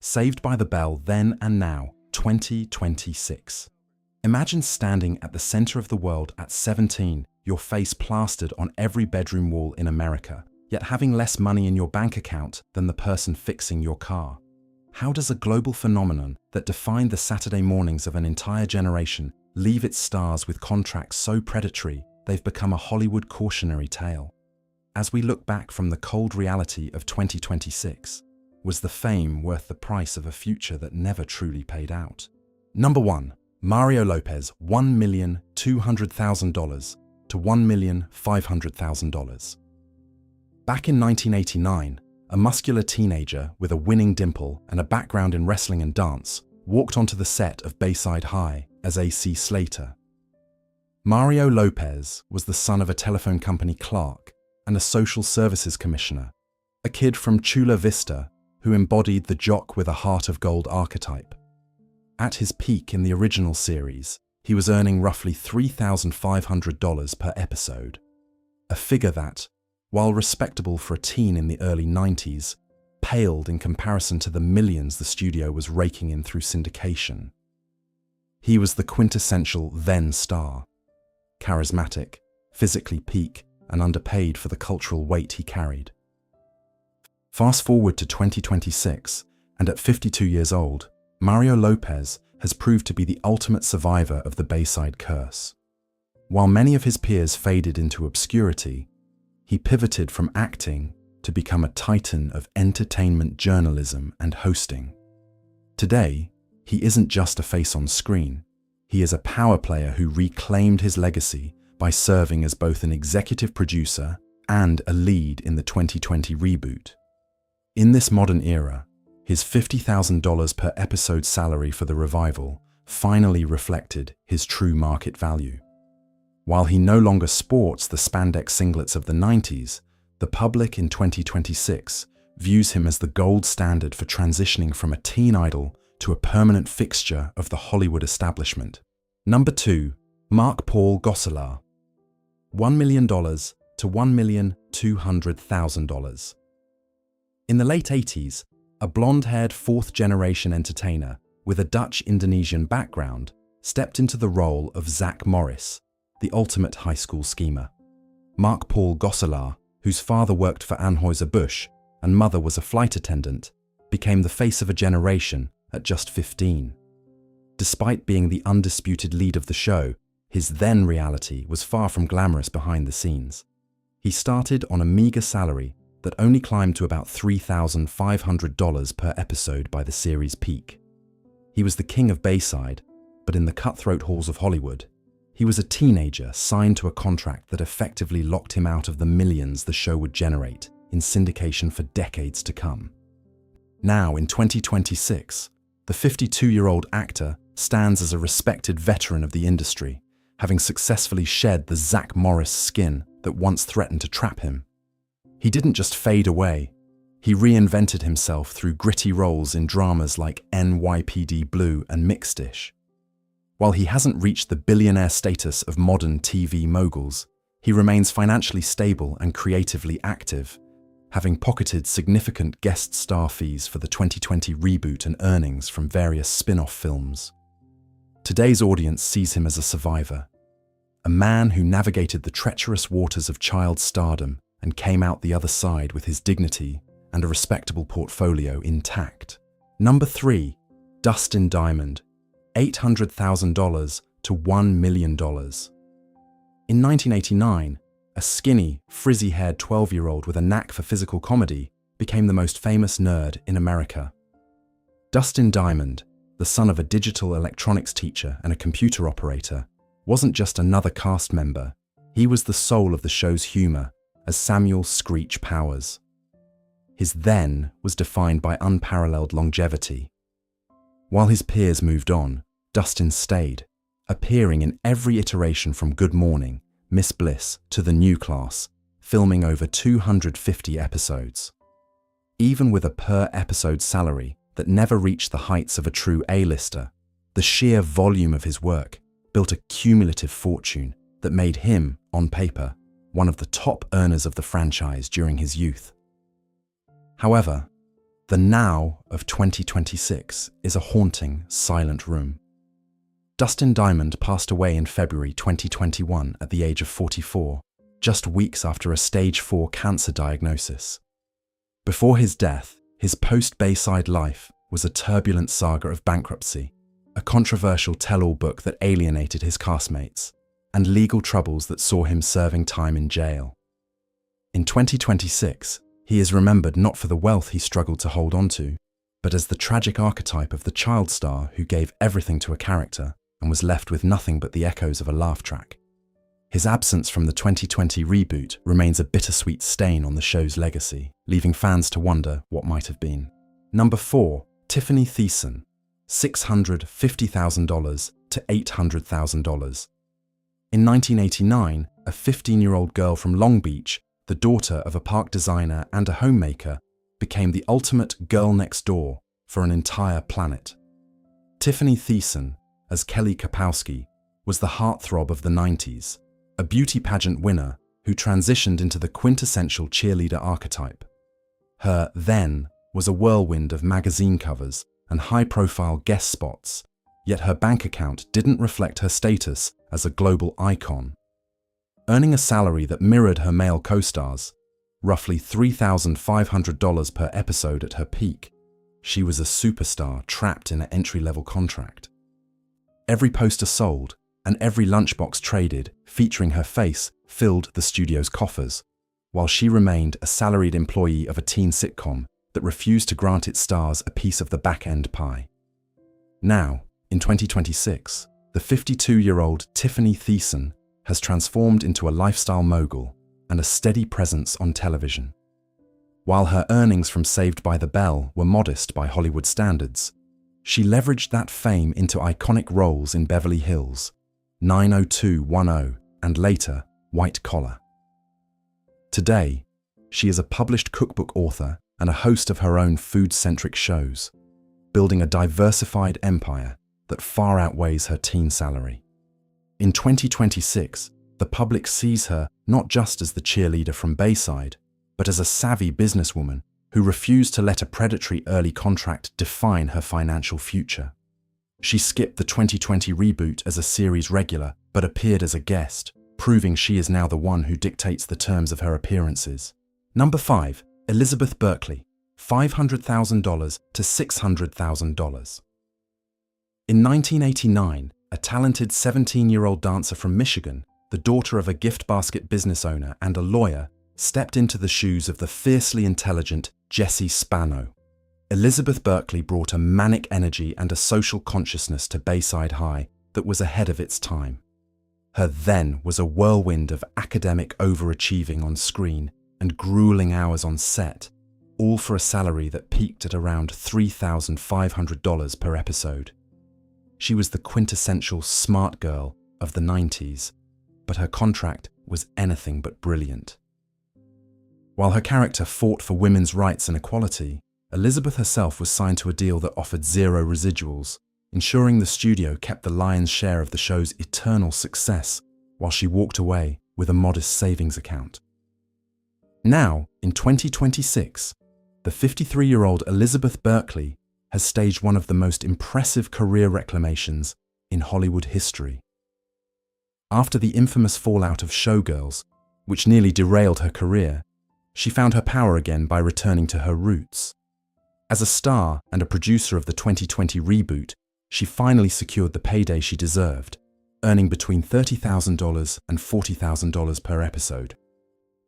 Saved by the Bell then and now, 2026. Imagine standing at the center of the world at 17, your face plastered on every bedroom wall in America, yet having less money in your bank account than the person fixing your car. How does a global phenomenon that defined the Saturday mornings of an entire generation leave its stars with contracts so predatory they've become a Hollywood cautionary tale? As we look back from the cold reality of 2026, was the fame worth the price of a future that never truly paid out? Number 1. Mario Lopez, $1,200,000 to $1,500,000. Back in 1989, a muscular teenager with a winning dimple and a background in wrestling and dance walked onto the set of Bayside High as A.C. Slater. Mario Lopez was the son of a telephone company clerk and a social services commissioner, a kid from Chula Vista who embodied the jock with a heart of gold archetype. At his peak in the original series, he was earning roughly $3,500 per episode, a figure that, while respectable for a teen in the early 90s, paled in comparison to the millions the studio was raking in through syndication. He was the quintessential then star, charismatic, physically peak, and underpaid for the cultural weight he carried. Fast forward to 2026, and at 52 years old, Mario Lopez has proved to be the ultimate survivor of the Bayside curse. While many of his peers faded into obscurity, he pivoted from acting to become a titan of entertainment journalism and hosting. Today, he isn't just a face on screen. He is a power player who reclaimed his legacy by serving as both an executive producer and a lead in the 2020 reboot. In this modern era, his $50,000 per episode salary for the revival finally reflected his true market value. While he no longer sports the spandex singlets of the 90s, the public in 2026 views him as the gold standard for transitioning from a teen idol to a permanent fixture of the Hollywood establishment. Number 2. Mark Paul Gosselaar, $1 million to $1,200,000. In the late 80s, a blonde-haired fourth-generation entertainer with a Dutch-Indonesian background stepped into the role of Zach Morris, the ultimate high school schemer. Mark Paul Gosselaar, whose father worked for Anheuser-Busch and mother was a flight attendant, became the face of a generation at just 15. Despite being the undisputed lead of the show, his then reality was far from glamorous behind the scenes. He started on a meager salary that only climbed to about $3,500 per episode by the series' peak. He was the king of Bayside, but in the cutthroat halls of Hollywood, he was a teenager signed to a contract that effectively locked him out of the millions the show would generate in syndication for decades to come. Now, in 2026, the 52-year-old actor stands as a respected veteran of the industry, having successfully shed the Zach Morris skin that once threatened to trap him. He didn't just fade away, he reinvented himself through gritty roles in dramas like NYPD Blue and Mixed-ish. While he hasn't reached the billionaire status of modern TV moguls, he remains financially stable and creatively active, having pocketed significant guest star fees for the 2020 reboot and earnings from various spin-off films. Today's audience sees him as a survivor, a man who navigated the treacherous waters of child stardom and came out the other side with his dignity and a respectable portfolio intact. Number 3. Dustin Diamond, $800,000 to $1 million. In 1989, a skinny, frizzy-haired 12-year-old with a knack for physical comedy became the most famous nerd in America. Dustin Diamond, the son of a digital electronics teacher and a computer operator, wasn't just another cast member, he was the soul of the show's humor as Samuel Screech Powers. His then was defined by unparalleled longevity. While his peers moved on, Dustin stayed, appearing in every iteration from Good Morning, Miss Bliss to The New Class, filming over 250 episodes. Even with a per-episode salary that never reached the heights of a true A-lister, the sheer volume of his work built a cumulative fortune that made him, on paper, one of the top earners of the franchise during his youth. However, The now of 2026 is a haunting, silent room. Dustin Diamond passed away in February 2021 at the age of 44, just weeks after a stage 4 cancer diagnosis. Before his death, his post-Bayside life was a turbulent saga of bankruptcy, a controversial tell-all book that alienated his castmates, and legal troubles that saw him serving time in jail. In 2026, he is remembered not for the wealth he struggled to hold on to, but as the tragic archetype of the child star who gave everything to a character and was left with nothing but the echoes of a laugh track. His absence from the 2020 reboot remains a bittersweet stain on the show's legacy, leaving fans to wonder what might have been. Number 4. Tiffany Thiessen, $650,000 to $800,000. In 1989, a 15-year-old girl from Long Beach, the daughter of a park designer and a homemaker, became the ultimate girl next door for an entire planet. Tiffany Thiessen, as Kelly Kapowski, was the heartthrob of the 90s, a beauty pageant winner who transitioned into the quintessential cheerleader archetype. Her then was a whirlwind of magazine covers and high-profile guest spots, yet her bank account didn't reflect her status as a global icon. Earning a salary that mirrored her male co-stars, roughly $3,500 per episode at her peak, she was a superstar trapped in an entry-level contract. Every poster sold and every lunchbox traded featuring her face filled the studio's coffers, while she remained a salaried employee of a teen sitcom that refused to grant its stars a piece of the back-end pie. Now, in 2026, the 52-year-old Tiffany Thiessen has transformed into a lifestyle mogul and a steady presence on television. While her earnings from Saved by the Bell were modest by Hollywood standards, she leveraged that fame into iconic roles in Beverly Hills, 90210, and later, White Collar. Today, she is a published cookbook author and a host of her own food-centric shows, building a diversified empire that far outweighs her teen salary. In 2026, the public sees her not just as the cheerleader from Bayside, but as a savvy businesswoman who refused to let a predatory early contract define her financial future. She skipped the 2020 reboot as a series regular, but appeared as a guest, proving she is now the one who dictates the terms of her appearances. Number 5. Elizabeth Berkley, $500,000 to $600,000. In 1989, a talented 17-year-old dancer from Michigan, the daughter of a gift basket business owner and a lawyer, stepped into the shoes of the fiercely intelligent Jessie Spano. Elizabeth Berkley brought a manic energy and a social consciousness to Bayside High that was ahead of its time. Her then was a whirlwind of academic overachieving on screen and grueling hours on set, all for a salary that peaked at around $3,500 per episode. She was the quintessential smart girl of the 90s, but her contract was anything but brilliant. While her character fought for women's rights and equality, Elizabeth herself was signed to a deal that offered zero residuals, ensuring the studio kept the lion's share of the show's eternal success while she walked away with a modest savings account. Now, in 2026, the 53-year-old Elizabeth Berkley has staged one of the most impressive career reclamations in Hollywood history. After the infamous fallout of Showgirls, which nearly derailed her career, she found her power again by returning to her roots. As a star and a producer of the 2020 reboot, she finally secured the payday she deserved, earning between $30,000 and $40,000 per episode.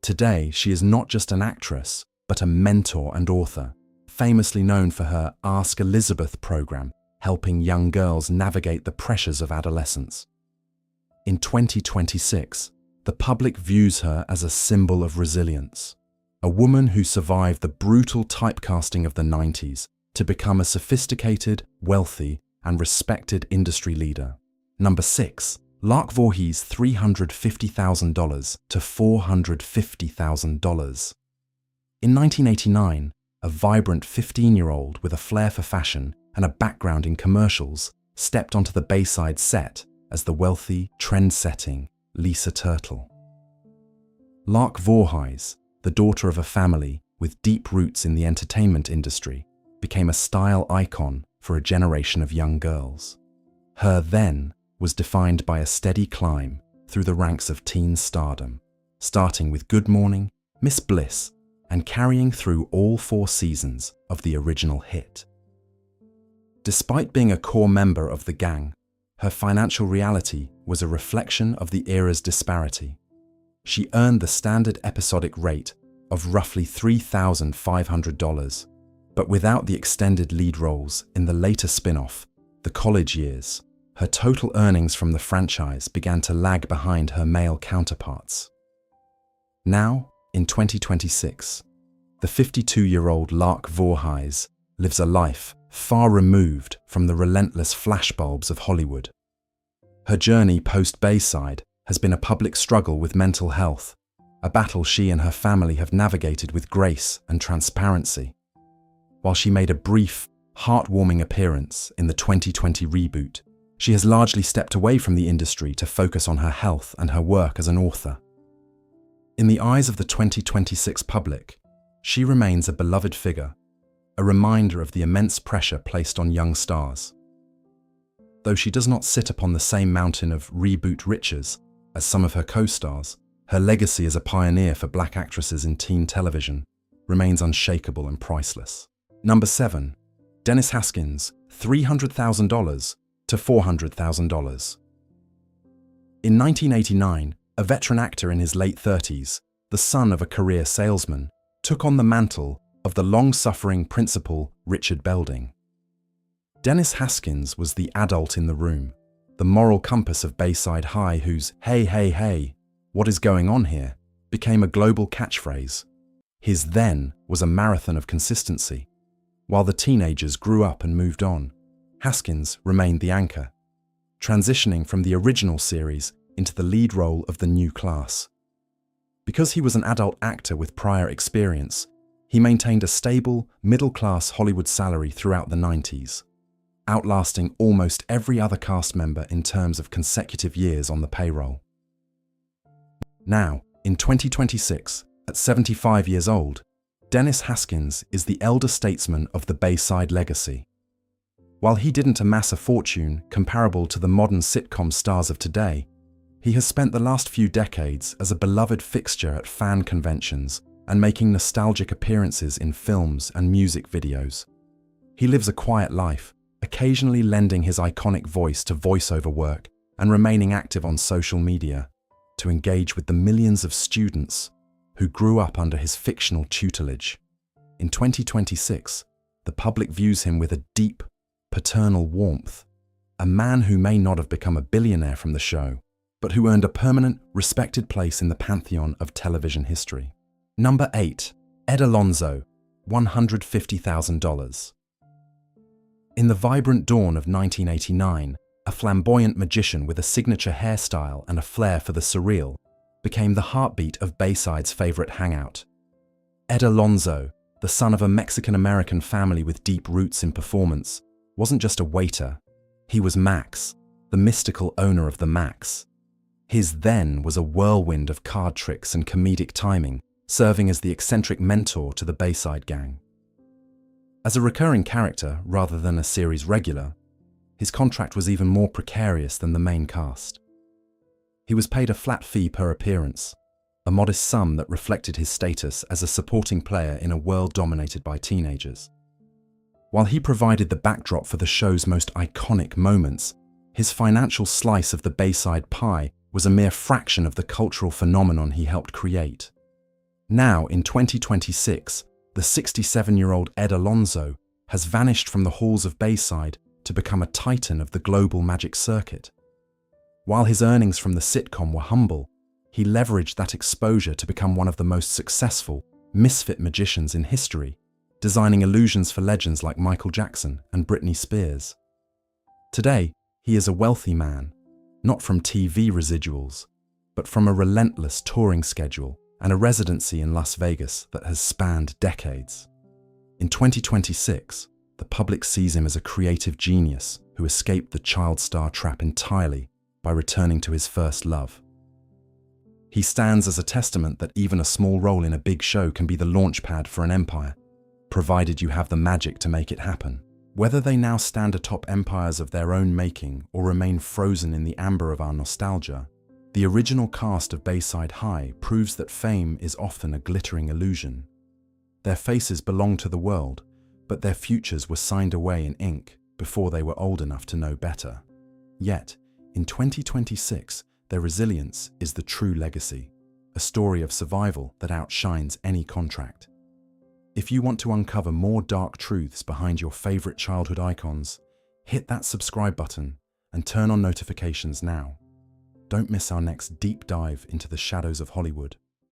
Today, she is not just an actress, but a mentor and author, famously known for her Ask Elizabeth program, helping young girls navigate the pressures of adolescence. In 2026, the public views her as a symbol of resilience, a woman who survived the brutal typecasting of the 90s to become a sophisticated, wealthy, and respected industry leader. Number 6. Lark Voorhees, $350,000 to $450,000. In 1989, a vibrant 15-year-old with a flair for fashion and a background in commercials stepped onto the Bayside set as the wealthy, trend-setting Lisa Turtle. Lark Voorhees, the daughter of a family with deep roots in the entertainment industry, became a style icon for a generation of young girls. Her then was defined by a steady climb through the ranks of teen stardom, starting with Good Morning, Miss Bliss, and carrying through all 4 seasons of the original hit. Despite being a core member of the gang, her financial reality was a reflection of the era's disparity. She earned the standard episodic rate of roughly $3,500, but without the extended lead roles in the later spin-off, The College Years, her total earnings from the franchise began to lag behind her male counterparts. Now, in 2026, the 52-year-old Lark Voorhees lives a life far removed from the relentless flashbulbs of Hollywood. Her journey post-Bayside has been a public struggle with mental health, a battle she and her family have navigated with grace and transparency. While she made a brief, heartwarming appearance in the 2020 reboot, she has largely stepped away from the industry to focus on her health and her work as an author. In the eyes of the 2026 public, she remains a beloved figure, a reminder of the immense pressure placed on young stars. Though she does not sit upon the same mountain of reboot riches as some of her co-stars, her legacy as a pioneer for black actresses in teen television remains unshakable and priceless. Number 7. Dennis Haskins, $300,000 to $400,000. In 1989, a veteran actor in his late 30s, the son of a career salesman, took on the mantle of the long-suffering principal Richard Belding. Dennis Haskins was the adult in the room, the moral compass of Bayside High whose "Hey, hey, hey, what is going on here?" became a global catchphrase. His then was a marathon of consistency. While the teenagers grew up and moved on, Haskins remained the anchor, transitioning from the original series into the lead role of the new class. Because he was an adult actor with prior experience, he maintained a stable, middle-class Hollywood salary throughout the 90s, outlasting almost every other cast member in terms of consecutive years on the payroll. Now, in 2026, at 75 years old, Dennis Haskins is the elder statesman of the Bayside legacy. While he didn't amass a fortune comparable to the modern sitcom stars of today, he has spent the last few decades as a beloved fixture at fan conventions and making nostalgic appearances in films and music videos. He lives a quiet life, occasionally lending his iconic voice to voiceover work and remaining active on social media to engage with the millions of students who grew up under his fictional tutelage. In 2026, the public views him with a deep, paternal warmth, a man who may not have become a billionaire from the show, but who earned a permanent, respected place in the pantheon of television history. Number 8. Ed Alonzo, $150,000. In the vibrant dawn of 1989, a flamboyant magician with a signature hairstyle and a flair for the surreal became the heartbeat of Bayside's favorite hangout. Ed Alonzo, the son of a Mexican-American family with deep roots in performance, wasn't just a waiter. He was Max, the mystical owner of the Max. His then was a whirlwind of card tricks and comedic timing, serving as the eccentric mentor to the Bayside gang. As a recurring character rather than a series regular, his contract was even more precarious than the main cast. He was paid a flat fee per appearance, a modest sum that reflected his status as a supporting player in a world dominated by teenagers. While he provided the backdrop for the show's most iconic moments, his financial slice of the Bayside pie was a mere fraction of the cultural phenomenon he helped create. Now, in 2026, the 67-year-old Ed Alonzo has vanished from the halls of Bayside to become a titan of the global magic circuit. While his earnings from the sitcom were humble, he leveraged that exposure to become one of the most successful, misfit magicians in history, designing illusions for legends like Michael Jackson and Britney Spears. Today, he is a wealthy man, not from TV residuals, but from a relentless touring schedule and a residency in Las Vegas that has spanned decades. In 2026, the public sees him as a creative genius who escaped the child star trap entirely by returning to his first love. He stands as a testament that even a small role in a big show can be the launchpad for an empire, provided you have the magic to make it happen. Whether they now stand atop empires of their own making or remain frozen in the amber of our nostalgia, the original cast of Bayside High proves that fame is often a glittering illusion. Their faces belong to the world, but their futures were signed away in ink before they were old enough to know better. Yet, in 2026, their resilience is the true legacy, a story of survival that outshines any contract. If you want to uncover more dark truths behind your favorite childhood icons, hit that subscribe button and turn on notifications now. Don't miss our next deep dive into the shadows of Hollywood.